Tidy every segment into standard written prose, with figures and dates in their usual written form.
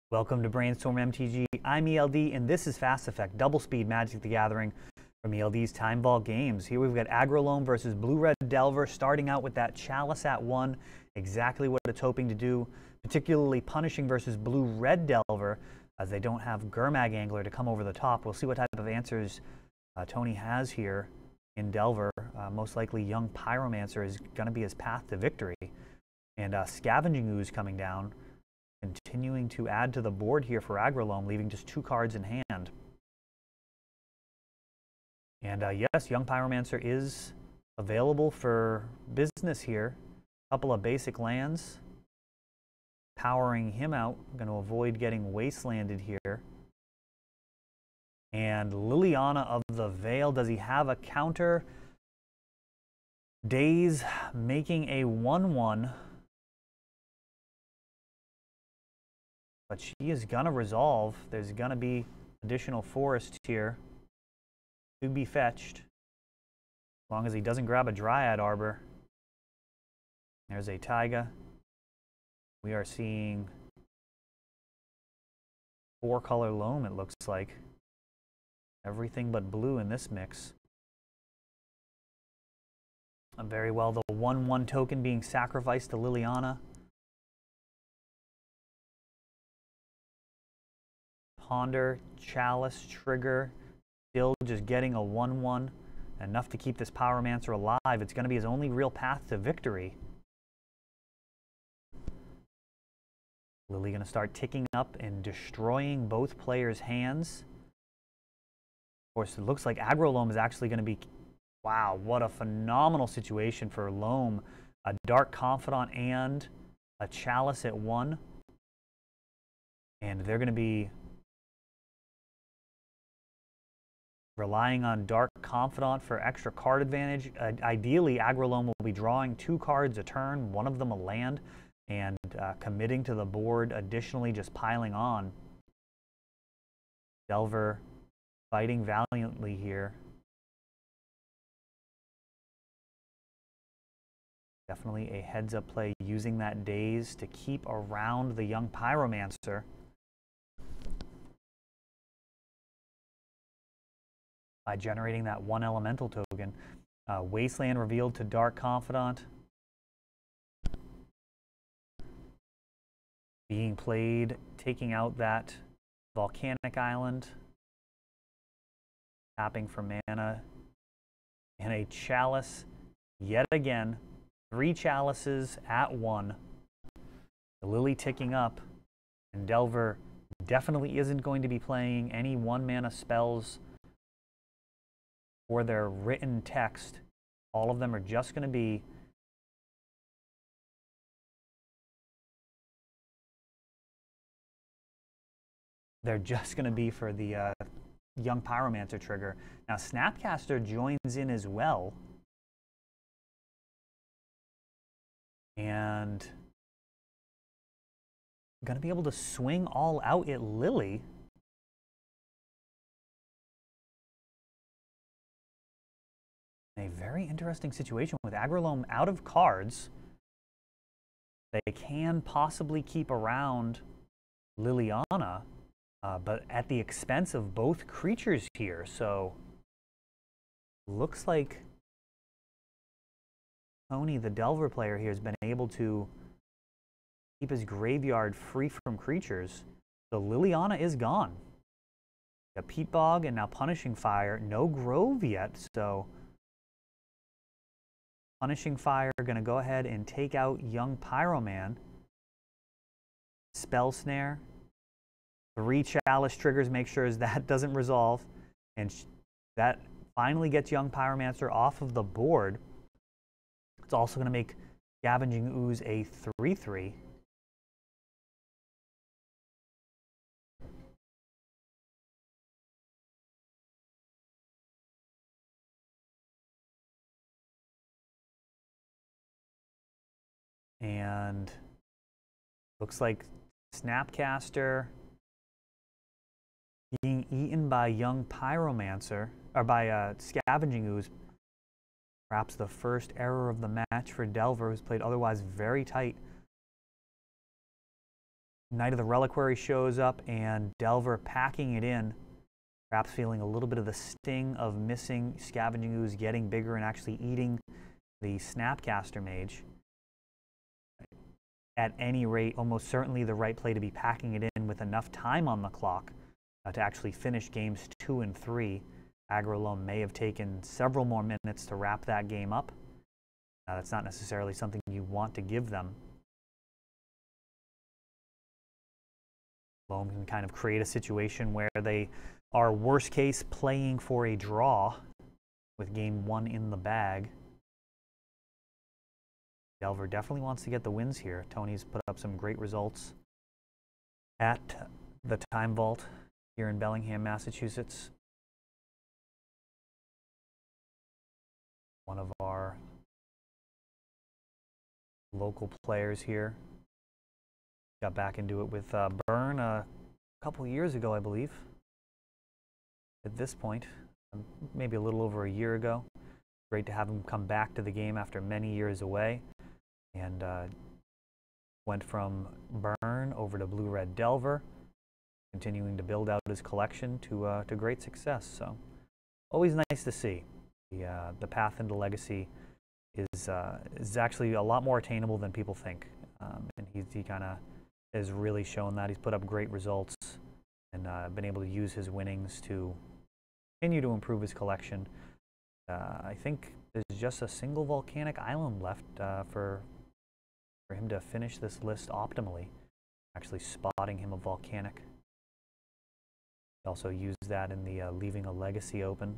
Welcome to Brainstorm MTG. I'm ELD, and this is Fast Effect, Double Speed Magic the Gathering from ELD's Time Vault Games. Here we've got Aggro Loam versus Blue-Red Delver, starting out with that Chalice at 1, exactly what it's hoping to do, particularly punishing versus Blue-Red Delver, as they don't have Gurmag Angler to come over the top. We'll see what type of answers Tony has here in Delver. Most likely Young Pyromancer is going to be his path to victory. And Scavenging Ooze coming down, continuing to add to the board here for Aggro Loam, leaving just 2 cards in hand. And yes, Young Pyromancer is available for business here. A couple of basic lands, powering him out. I'm going to avoid getting wastelanded here. And Liliana of the Veil, does he have a counter? Daze making a 1/1. But she is going to resolve. There's going to be additional forest here to be fetched, as long as he doesn't grab a Dryad Arbor. There's a Taiga. We are seeing 4-color Loam, it looks like. Everything but blue in this mix. Very well, the 1/1 token being sacrificed to Liliana. Ponder, Chalice, Trigger, still just getting a 1/1. Enough to keep this Pyromancer alive. It's going to be his only real path to victory. Lily going to start ticking up and destroying both players' hands. Of course, it looks like Aggro Loam is actually going to be... Wow, what a phenomenal situation for Loam. A Dark Confidant and a Chalice at 1. And they're going to be relying on Dark Confidant for extra card advantage. Ideally, Aggro Loam will be drawing 2 cards a turn, one of them a land, and committing to the board, additionally just piling on. Delver fighting valiantly here. Definitely a heads-up play, using that Daze to keep around the Young Pyromancer. By generating that 1 elemental token. Wasteland revealed to Dark Confidant. Being played, taking out that Volcanic Island. Tapping for mana. And a Chalice yet again. 3 Chalices at 1. The Lily ticking up. And Delver definitely isn't going to be playing any 1-mana spells for their written text. All of them are just going to be for the Young Pyromancer trigger. Now Snapcaster joins in as well. And going to be able to swing all out at Lily. A very interesting situation with Aggro Loam out of cards. They can possibly keep around Liliana, but at the expense of both creatures here. So looks like Tony, the Delver player here, has been able to keep his graveyard free from creatures. So Liliana is gone. A Peat Bog and now Punishing Fire. No Grove yet, so Punishing Fire going to go ahead and take out Young Pyroman. Spell Snare. 3 Chalice triggers, make sure that doesn't resolve. And that finally gets Young Pyromancer off of the board. It's also going to make Scavenging Ooze a 3/3. And looks like Snapcaster being eaten by Young Pyromancer, or by Scavenging Ooze. Perhaps the first error of the match for Delver, who's played otherwise very tight. Knight of the Reliquary shows up, and Delver packing it in, perhaps feeling a little bit of the sting of missing Scavenging Ooze, getting bigger and actually eating the Snapcaster Mage. At any rate, almost certainly the right play to be packing it in with enough time on the clock to actually finish games 2 and 3. Aggro Loam may have taken several more minutes to wrap that game up. That's not necessarily something you want to give them. Loam can kind of create a situation where they are, worst case, playing for a draw with game 1 in the bag. Delver definitely wants to get the wins here. Tony's put up some great results at the Time Vault here in Bellingham, Massachusetts. One of our local players here. Got back into it with Byrne a couple years ago, I believe. At this point, maybe a little over a year ago. Great to have him come back to the game after many years away. And went from Byrne over to Blue-Red Delver, continuing to build out his collection to great success. So always nice to see. The path into Legacy is actually a lot more attainable than people think. And he kind of has really shown that. He's put up great results and been able to use his winnings to continue to improve his collection. I think there's just a single volcanic island left for him to finish this list optimally. Actually spotting him a volcanic. He also used that in the Leaving a Legacy Open.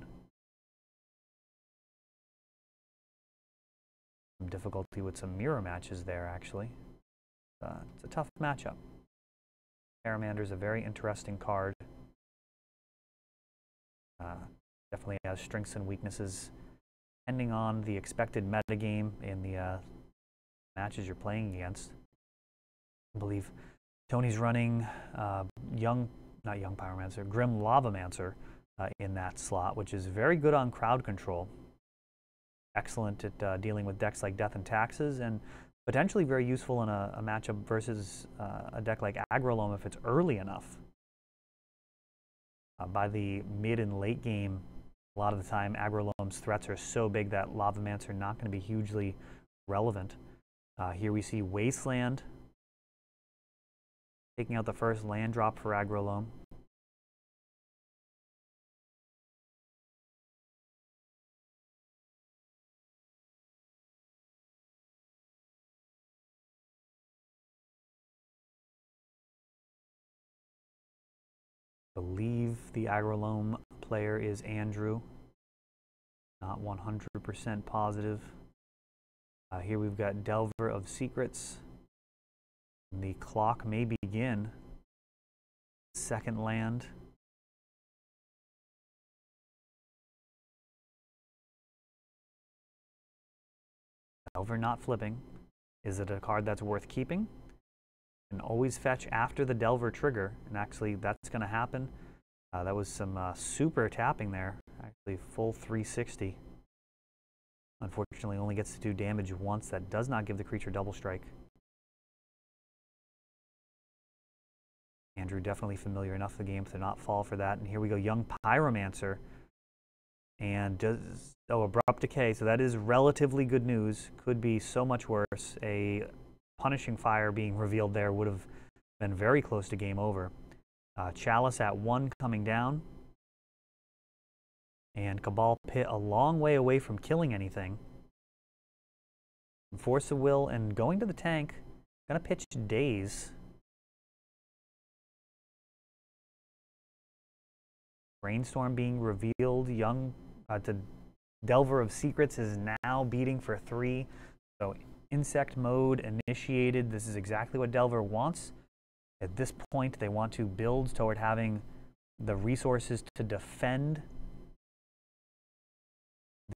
Some difficulty with some mirror matches there, actually. It's a tough matchup. Paramander's a very interesting card. Definitely has strengths and weaknesses depending on the expected metagame in the matches you're playing against. I believe Tony's running Grim Lavamancer in that slot, which is very good on crowd control. Excellent at dealing with decks like Death and Taxes, and potentially very useful in a matchup versus a deck like Aggro Loam if it's early enough. By the mid and late game, a lot of the time Aggro Loam's threats are so big that Lavamancer not going to be hugely relevant. Here we see Wasteland taking out the first land drop for Aggro Loam. I believe the Aggro Loam player is Andrew. Not 100% positive. Here we've got Delver of Secrets. The clock may begin. Second land. Delver not flipping. Is it a card that's worth keeping? And always fetch after the Delver trigger, and actually that's going to happen. That was some super tapping there, actually full 360. Unfortunately only gets to do damage once. That does not give the creature double strike. Andrew definitely familiar enough with the game to not fall for that. And here we go, Young Pyromancer. And Abrupt Decay, so that is relatively good news. Could be so much worse. A Punishing Fire being revealed there would have been very close to game over. Chalice at 1 coming down. And Cabal Pit a long way away from killing anything. Force of Will and going to the tank. Gonna pitch Daze. Brainstorm being revealed. To Delver of Secrets is now beating for 3. So insect mode initiated. This is exactly what Delver wants. At this point, they want to build toward having the resources to defend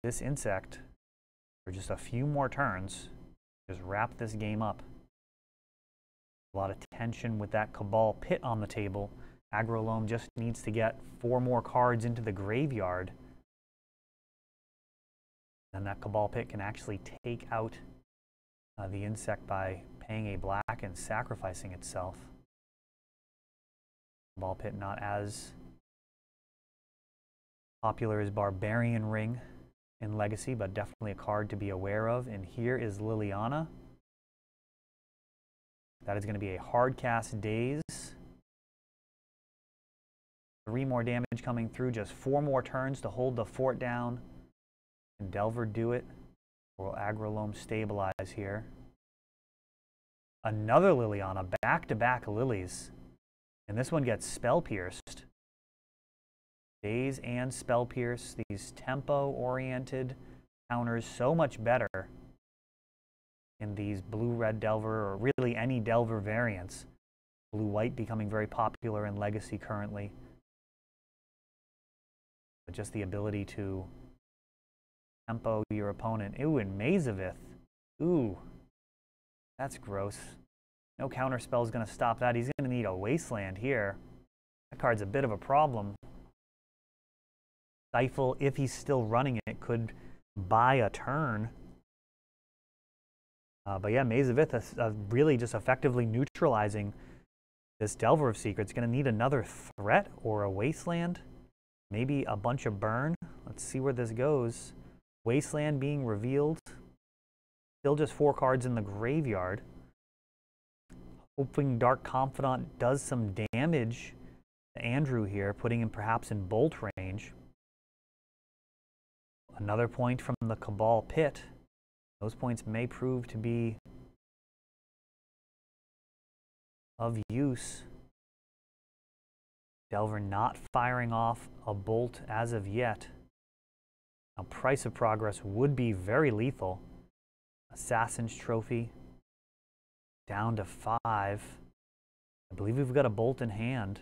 this insect for just a few more turns. Just wrap this game up. A lot of tension with that Cabal Pit on the table. Aggro Loam just needs to get 4 more cards into the graveyard. And that Cabal Pit can actually take out the insect by paying a black and sacrificing itself. Ball Pit not as popular as Barbarian Ring in Legacy, but definitely a card to be aware of. And here is Liliana. That is going to be a hard cast Daze. 3 more damage coming through, just 4 more turns to hold the fort down. Can Delver do it? Or will Aggro Loam stabilize here? Another Liliana, back-to-back Lilies. And this one gets Spell Pierced. Daze and Spell Pierce, these tempo-oriented counters, so much better in these blue-red Delver, or really any Delver variants. Blue-white becoming very popular in Legacy currently. But just the ability to tempo your opponent. Ooh, and Mazavith. Ooh, that's gross. No counter spell is going to stop that. He's going to need a Wasteland here. That card's a bit of a problem. Stifle, if he's still running it, could buy a turn. But yeah, Mazavith really just effectively neutralizing this Delver of Secrets. Going to need another threat or a Wasteland. Maybe a bunch of burn. Let's see where this goes. Wasteland being revealed. Still just 4 cards in the graveyard. Hoping Dark Confidant does some damage to Andrew here, putting him perhaps in bolt range. Another point from the Cabal Pit. Those points may prove to be of use. Delver not firing off a bolt as of yet. Now, Price of Progress would be very lethal. Assassin's Trophy down to 5. I believe we've got a bolt in hand.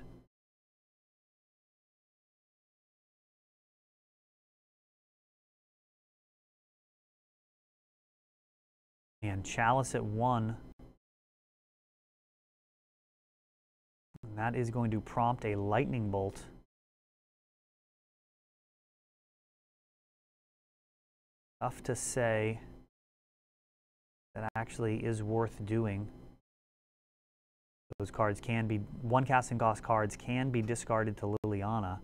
And Chalice at 1. And that is going to prompt a lightning bolt. Tough to say that actually is worth doing. Those cards can be, 1 casting cost cards can be discarded to Liliana.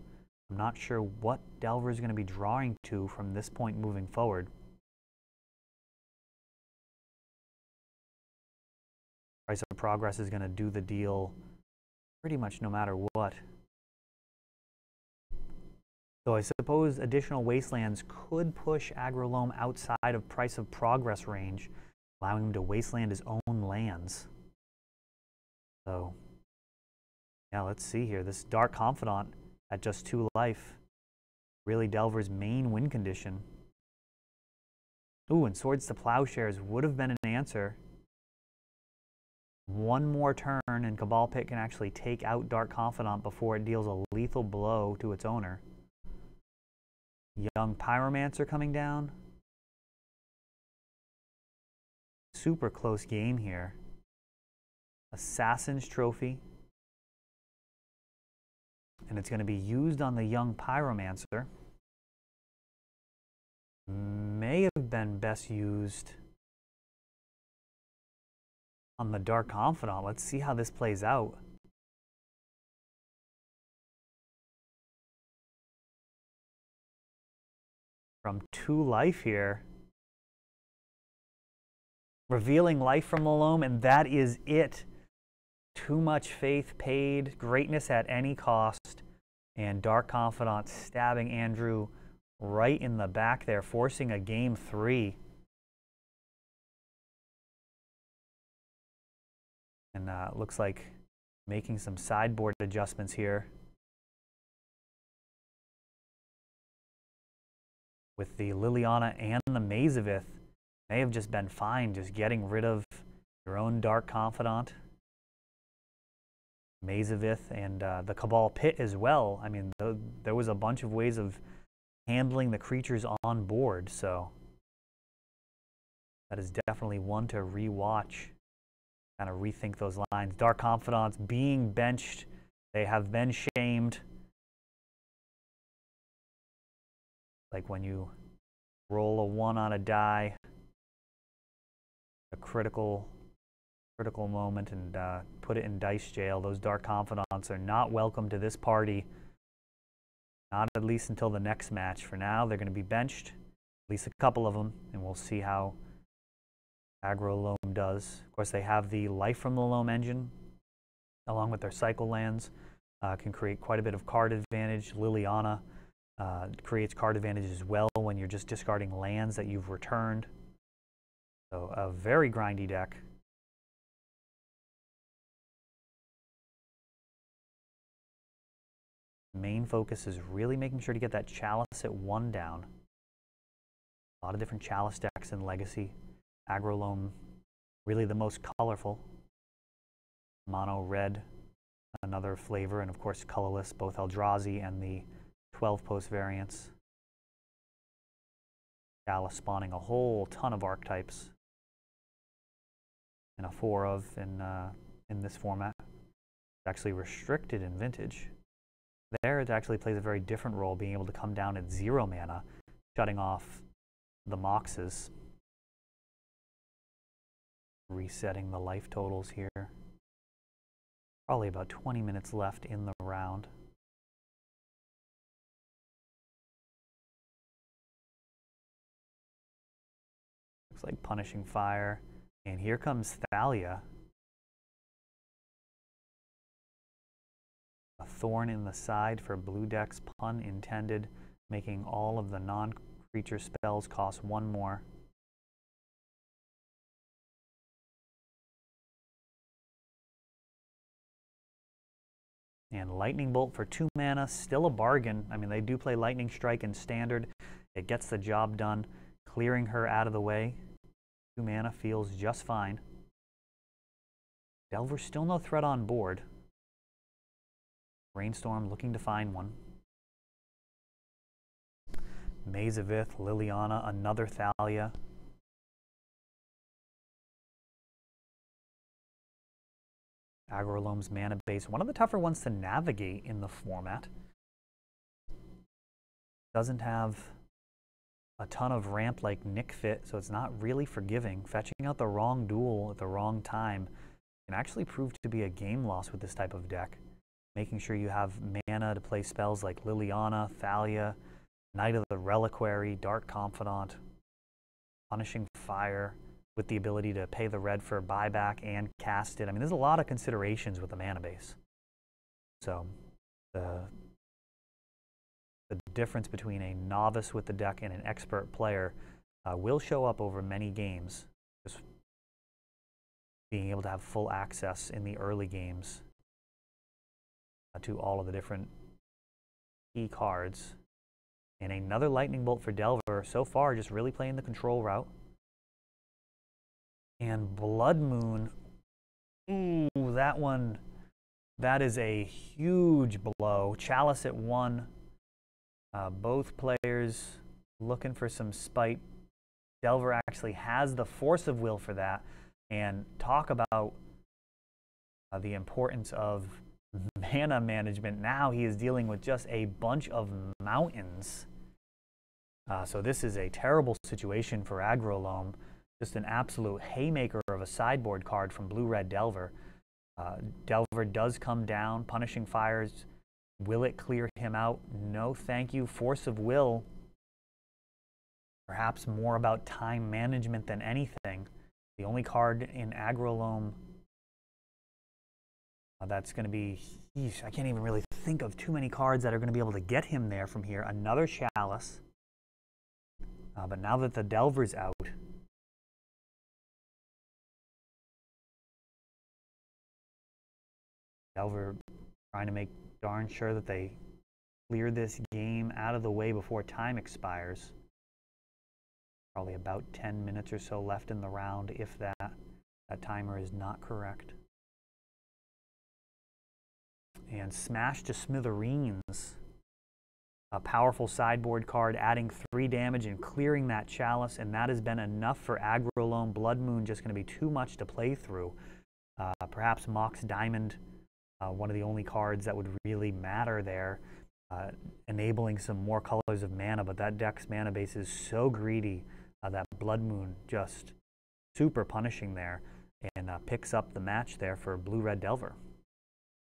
I'm not sure what Delver is going to be drawing to from this point moving forward. Price of Progress is going to do the deal pretty much no matter what. So I suppose additional Wastelands could push Aggro Loam outside of Price of Progress range, allowing him to Wasteland his own lands. So, yeah, let's see here. This Dark Confidant at just 2 life. Really Delver's main win condition. Ooh, and Swords to Plowshares would have been an answer. 1 more turn and Cabal Pit can actually take out Dark Confidant before it deals a lethal blow to its owner. Young Pyromancer coming down. Super close game here. Assassin's Trophy. And it's going to be used on the Young Pyromancer. May have been best used on the Dark Confidant. Let's see how this plays out. From 2 life here. Revealing life from the Loam, and that is it. Too much faith paid, greatness at any cost, and Dark Confidant stabbing Andrew right in the back there, forcing a game 3. And looks like making some sideboard adjustments here. With the Liliana and the Mazavith, may have just been fine just getting rid of your own Dark Confidant. Mazavith and the Cabal Pit as well. I mean, there was a bunch of ways of handling the creatures on board, so that is definitely one to rewatch. Kind of rethink those lines. Dark Confidants being benched. They have been shamed. Like when you roll a 1 on a die, a critical critical moment and put it in dice jail. Those Dark Confidants are not welcome to this party. Not at least until the next match. For now, they're going to be benched, at least a couple of them, and we'll see how Aggro Loam does. Of course, they have the Life from the Loam engine, along with their cycle lands. Can create quite a bit of card advantage. Liliana creates card advantage as well when you're just discarding lands that you've returned. So a very grindy deck. Main focus is really making sure to get that Chalice at 1 down. A lot of different Chalice decks in Legacy. Aggro Loam, really the most colorful. Mono red, another flavor, and of course colorless, both Eldrazi and the 12-post variants. Chalice spawning a whole ton of archetypes. And a 4 of in this format. It's actually restricted in Vintage. There it actually plays a very different role, being able to come down at 0 mana, shutting off the Moxes. Resetting the life totals here. Probably about 20 minutes left in the round. Looks like Punishing Fire. And here comes Thalia. A thorn in the side for blue decks, pun intended, making all of the non-creature spells cost 1 more. And Lightning Bolt for 2 mana, still a bargain. I mean, they do play Lightning Strike in Standard. It gets the job done. Clearing her out of the way. 2 mana feels just fine. Delver still no threat on board. Brainstorm looking to find one. Maze of Ith, Liliana, another Thalia. Aggro Loam's mana base, one of the tougher ones to navigate in the format. Doesn't have a ton of ramp like Nick Fit, so it's not really forgiving. Fetching out the wrong duel at the wrong time can actually prove to be a game loss with this type of deck. Making sure you have mana to play spells like Liliana, Thalia, Knight of the Reliquary, Dark Confidant, Punishing Fire, with the ability to pay the red for buyback and cast it. I mean, there's a lot of considerations with the mana base. So the difference between a novice with the deck and an expert player will show up over many games. Just being able to have full access in the early games to all of the different key cards. And another Lightning Bolt for Delver. So far, just really playing the control route. And Blood Moon, ooh, that one, that is a huge blow. Chalice at 1. Both players looking for some spite. Delver actually has the force of will for that. And talk about the importance of mana management. Now he is dealing with just a bunch of mountains. So this is a terrible situation for Aggro Loam. Just an absolute haymaker of a sideboard card from Blue-Red Delver. Delver does come down. Punishing Fires. Will it clear him out? No, thank you. Force of Will. Perhaps more about time management than anything. The only card in Aggro Loam that's going to be, I can't even really think of too many cards that are going to be able to get him there from here. Another Chalice. But now that the Delver's out, Delver trying to make darn sure that they clear this game out of the way before time expires. Probably about 10 minutes or so left in the round, if that. That timer is not correct. And Smash to Smithereens. A powerful sideboard card, adding 3 damage and clearing that Chalice, and that has been enough for Aggro Loam. Blood Moon just going to be too much to play through. Perhaps Mox Diamond, one of the only cards that would really matter there, enabling some more colors of mana, but that deck's mana base is so greedy that Blood Moon just super punishing there. and picks up the match there for Blue Red Delver.